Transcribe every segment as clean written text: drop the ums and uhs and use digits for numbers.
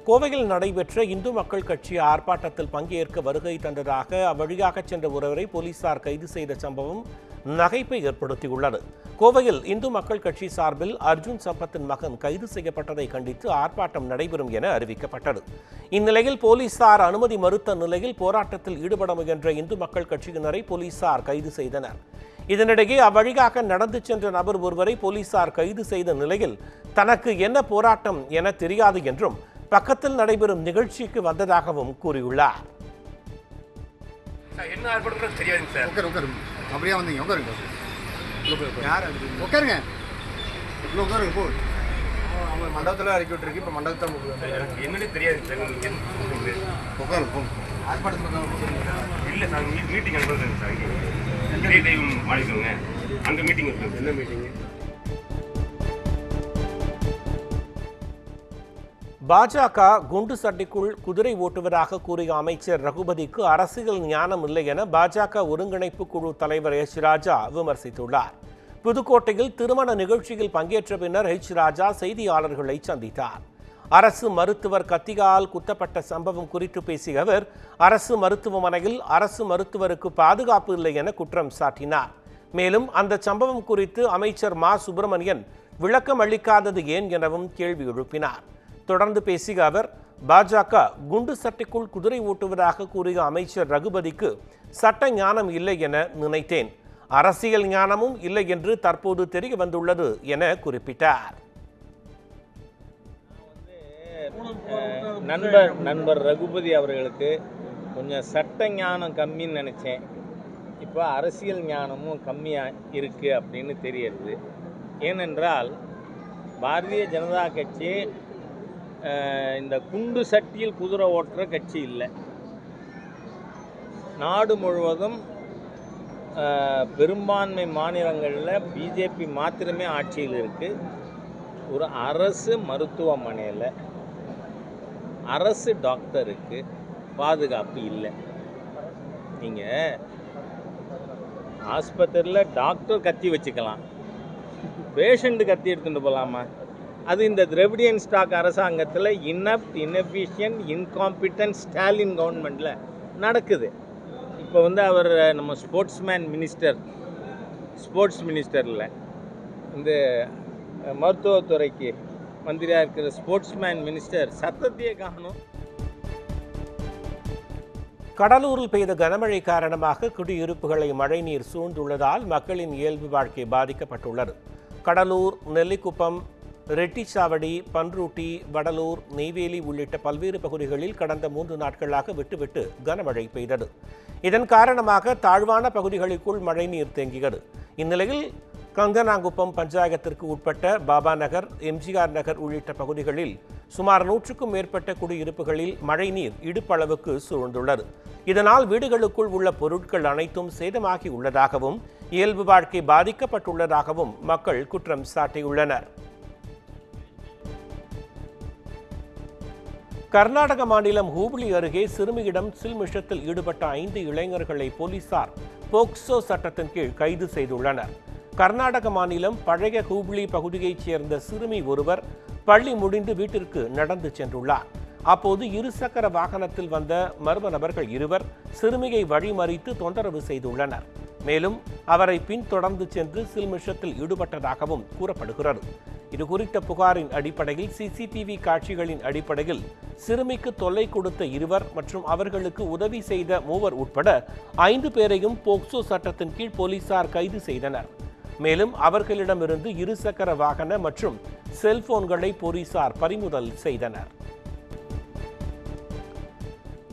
கோவையில் நடைபெற்ற இந்து மக்கள் கட்சி ஆர்ப்பாட்டத்தில் பங்கேற்க வருகை தந்ததாக அவ்வழியாக சென்ற ஒருவரை போலீசார் கைது செய்த சம்பவம் நகைப்பை ஏற்படுத்தியுள்ளது. கோவையில் இந்து மக்கள் கட்சி சார்பில் அர்ஜுன் சம்பத்தின் மகன் கைது செய்யப்பட்டதை கண்டித்து ஆர்ப்பாட்டம் நடைபெறும் என அறிவிக்கப்பட்டது. இந்நிலையில் போலீசார் அனுமதி மறுத்த நிலையில் போராட்டத்தில் ஈடுபட முயன்ற இந்து மக்கள் கட்சியினரை போலீசார் கைது செய்தனர். இதனிடையே அவ்வழியாக நடந்து சென்ற நபர் ஒருவரை போலீசார் கைது செய்த நிலையில் தனக்கு என்ன போராட்டம் என தெரியாது என்றும் பக்கத்தில் நடைபெறும் நிகழ்ச்சிக்கு வந்ததாகவும் கூறியுள்ளார். மண்டபத்தில் இறக்கி விட்டுருக்கு. இப்போ மண்டபத்தை என்னன்னு தெரியாது சார். இல்லை சார், மீட்டிங் அனுப்புறதுங்க சார். தெய்வம் மாளிகைங்க அங்கே மீட்டிங் இருக்கு. என்ன மீட்டிங்? பாஜக குண்டு சட்டிக்குள் குதிரை ஓட்டுவதாக கூறிய அமைச்சர் ரகுபதிக்கு அரசியல் ஞானம் இல்லை என பாஜக ஒருங்கிணைப்பு குழு தலைவர் எச் ராஜா விமர்சித்துள்ளார். புதுக்கோட்டையில் திருமண நிகழ்ச்சியில் பங்கேற்ற பின்னர் எச் ராஜா செய்தியாளர்களை சந்தித்தார். அரசு மருத்துவர் கத்தியால் குத்தப்பட்ட சம்பவம் குறித்து பேசிய அவர், அரசு மருத்துவமனையில் அரசு மருத்துவருக்கு பாதுகாப்பு இல்லை என குற்றம் சாட்டினார். மேலும் அந்த சம்பவம் குறித்து அமைச்சர் மா சுப்பிரமணியன் விளக்கம் அளிக்காதது ஏன் எனவும் கேள்வி எழுப்பினார். தொடர்ந்து பேசிய அவர், பாஜக குண்டு சட்டைக்குள் குதிரை ஓட்டுவதாக கூறிய அமைச்சர் ரகுபதிக்கு சட்ட ஞானம் இல்லை என நினைத்தேன். அரசியல் ஞானமும் இல்லை என்று தற்போது தெரிய வந்துள்ளது என குறிப்பிட்டார். நண்பர் ரகுபதி அவர்களுக்கு கொஞ்சம் சட்ட ஞானம் கம்மின்னு நினச்சேன். இப்போ அரசியல் ஞானமும் கம்மியாக இருக்குது அப்படின்னு தெரியுது. ஏனென்றால் பாரதிய ஜனதா கட்சி இந்த குண்டு சட்டியில் குதிரை ஓட்டுற கட்சி இல்லை. நாடு முழுவதும் பெரும்பான்மை மாநிலங்களில் பிஜேபி மாத்திரமே ஆட்சியில் இருக்குது. ஒரு அரசு மருத்துவமனையில் அரசு டாக்டருக்கு பாதுகாப்பு இல்லை. நீங்கள் ஆஸ்பத்திரியில் டாக்டர் கத்தி வச்சுக்கலாம், பேஷண்ட்டு கத்தி எடுத்துகிட்டு போகலாமா? அது இந்த திராவிடியன் ஸ்டாக் அரசாங்கத்தில் இன்எஃபிஷியன்ட் இன்காம்பிட்டன்ட் ஸ்டாலின் கவர்மெண்ட்டில் நடக்குது. இப்போ அவர் நம்ம ஸ்போர்ட்ஸ் மினிஸ்டரில் இந்த மருத்துவத்துறைக்கு மந்திரியாக இருக்கிற ஸ்போர்ட்ஸ்மேன் மினிஸ்டர் சத்தத்தையே காணும். கடலூரில் பெய்த கனமழை காரணமாக குடியிருப்புகளை மழைநீர் சூழ்ந்துள்ளதால் மக்களின் இயல்பு வாழ்க்கை பாதிக்கப்பட்டுள்ளது. கடலூர், நெல்லிக்குப்பம், ரெட்டிச்சாவடி, பன்ருட்டி, வடலூர், நெய்வேலி உள்ளிட்ட பல்வேறு பகுதிகளில் கடந்த 3 நாட்களாக விட்டுவிட்டு கனமழை பெய்தது. இதன் காரணமாக தாழ்வான பகுதிகளுக்குள் மழைநீர் தேங்கியது. இந்நிலையில் கங்கனாங்குப்பம் பஞ்சாயத்திற்கு உட்பட்ட பாபா நகர், எம்ஜிஆர் நகர் உள்ளிட்ட பகுதிகளில் சுமார் 100க்கும் மேற்பட்ட குடியிருப்புகளில் மழைநீர் இடுப்பளவுக்கு சூழ்ந்துள்ளது. இதனால் வீடுகளுக்குள் உள்ள பொருட்கள் அனைத்தும் சேதமாகி உள்ளதாகவும் இயல்பு வாழ்க்கை பாதிக்கப்பட்டுள்ளதாகவும் மக்கள் குற்றம் சாட்டியுள்ளனர். கர்நாடக மாநிலம் ஹூப்ளி அருகே சிறுமியிடம் சில்மிஷத்தில் ஈடுபட்ட 5 இளைஞர்களை போலீசார் போக்சோ சட்டத்தின் கீழ் கைது செய்துள்ளனர். கர்நாடக மாநிலம் பழைய ஹூப்ளி பகுதியைச் சேர்ந்த சிறுமி ஒருவர் பள்ளி முடிந்து வீட்டிற்கு நடந்து சென்றுள்ளார். அப்போது இருசக்கர வாகனத்தில் வந்த மர்ம நபர்கள் 2 சிறுமியை வழிமறித்து தொந்தரவு செய்துள்ளனர். மேலும் அவரை பின்தொடர்ந்து சென்று சில்மிஷத்தில் ஈடுபட்டதாகவும் கூறப்படுகிறது. இதுகுறித்த புகாரின் அடிப்படையில் சிசிடிவி காட்சிகளின் அடிப்படையில் சிறுமிக்கு தொல்லை கொடுத்த 2 மற்றும் அவர்களுக்கு உதவி செய்த 3 உட்பட 5 பேரையும் போக்சோ சட்டத்தின் கீழ் போலீசார் கைது செய்தனர். மேலும் அவர்களிடமிருந்து இருசக்கர வாகன மற்றும் செல்போன்களை போலீசார் பறிமுதல் செய்தனர்.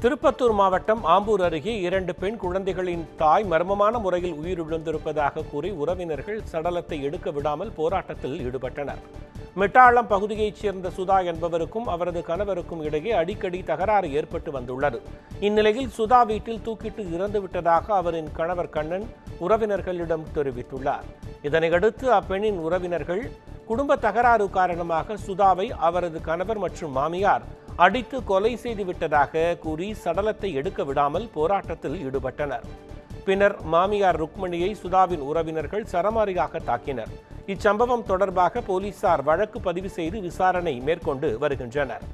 திருப்பத்தூர் மாவட்டம் ஆம்பூர் அருகே 2 பெண் குழந்தைகளின் தாய் மர்மமான முறையில் உயிரிழந்திருப்பதாக கூறி உறவினர்கள் சடலத்தை எடுக்க விடாமல் போராட்டத்தில் ஈடுபட்டனர். மிட்டாளம் பகுதியைச் சேர்ந்த சுதா என்பவருக்கும் அவரது கணவருக்கும் இடையே அடிக்கடி தகராறு ஏற்பட்டு வந்துள்ளது. இந்நிலையில் சுதா வீட்டில் தூக்கிட்டு இறந்துவிட்டதாக அவரின் கணவர் கண்ணன் உறவினர்களிடம் தெரிவித்துள்ளார். இதனையடுத்து அப்பெண்ணின் உறவினர்கள் குடும்ப தகராறு காரணமாக சுதாவை அவரது கணவர் மற்றும் மாமியார் அடித்து கொலை செய்துவிட்டதாக கூறி சடலத்தை எடுக்க விடாமல் போராட்டத்தில் ஈடுபட்டனர். பின்னர் மாமியார் ருக்மணியை சுதாவின் உறவினர்கள் சரமாரியாக தாக்கினர். இச்சம்பவம் தொடர்பாக போலீசார் வழக்கு பதிவு செய்து விசாரணை மேற்கொண்டு வருகின்றனர்.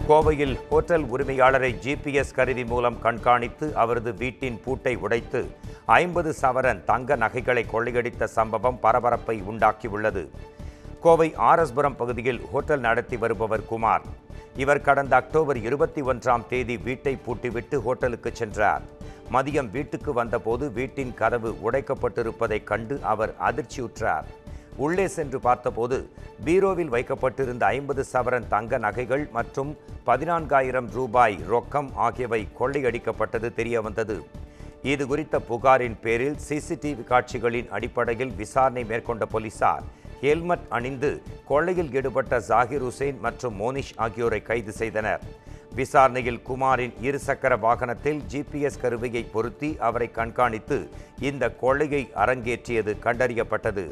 கோவையில் ஹோட்டல் உரிமையாளரை GPS கருவி மூலம் கண்காணித்து அவரது வீட்டின் பூட்டை உடைத்து 50 சவரன் தங்க நகைகளை கொள்ளையடித்த சம்பவம் பரபரப்பை உண்டாக்கியுள்ளது. கோவை ஆர்எஸ்புரம் பகுதியில் ஹோட்டல் நடத்தி வருபவர் குமார். இவர் கடந்த அக்டோபர் 21ஆம் தேதி வீட்டை பூட்டிவிட்டு ஹோட்டலுக்கு சென்றார். மதியம் வீட்டுக்கு வந்தபோது வீட்டின் கதவு உடைக்கப்பட்டிருப்பதைக் கண்டு அவர் அதிர்ச்சியுற்றார். உள்ளே சென்று பார்த்தபோது பீரோவில் வைக்கப்பட்டிருந்த 50 சவரன் தங்க நகைகள் மற்றும் 14,000 ரூபாய் ரொக்கம் ஆகியவை கொள்ளையடிக்கப்பட்டது தெரியவந்தது. இது குறித்த புகாரின் பேரில் CCTV காட்சிகளின் அடிப்படையில் விசாரணை மேற்கொண்ட போலீசார் ஹெல்மெட் அணிந்து கொள்ளையில் ஈடுபட்ட ஜாகிர் ஹுசேன் மற்றும் மோனிஷ் ஆகியோரை கைது செய்தனர். விசாரணையில் குமாரின் இருசக்கர வாகனத்தில் GPS கருவியை பொருத்தி அவரை கண்காணித்து இந்த கொள்ளையை அரங்கேற்றியது கண்டறியப்பட்டது.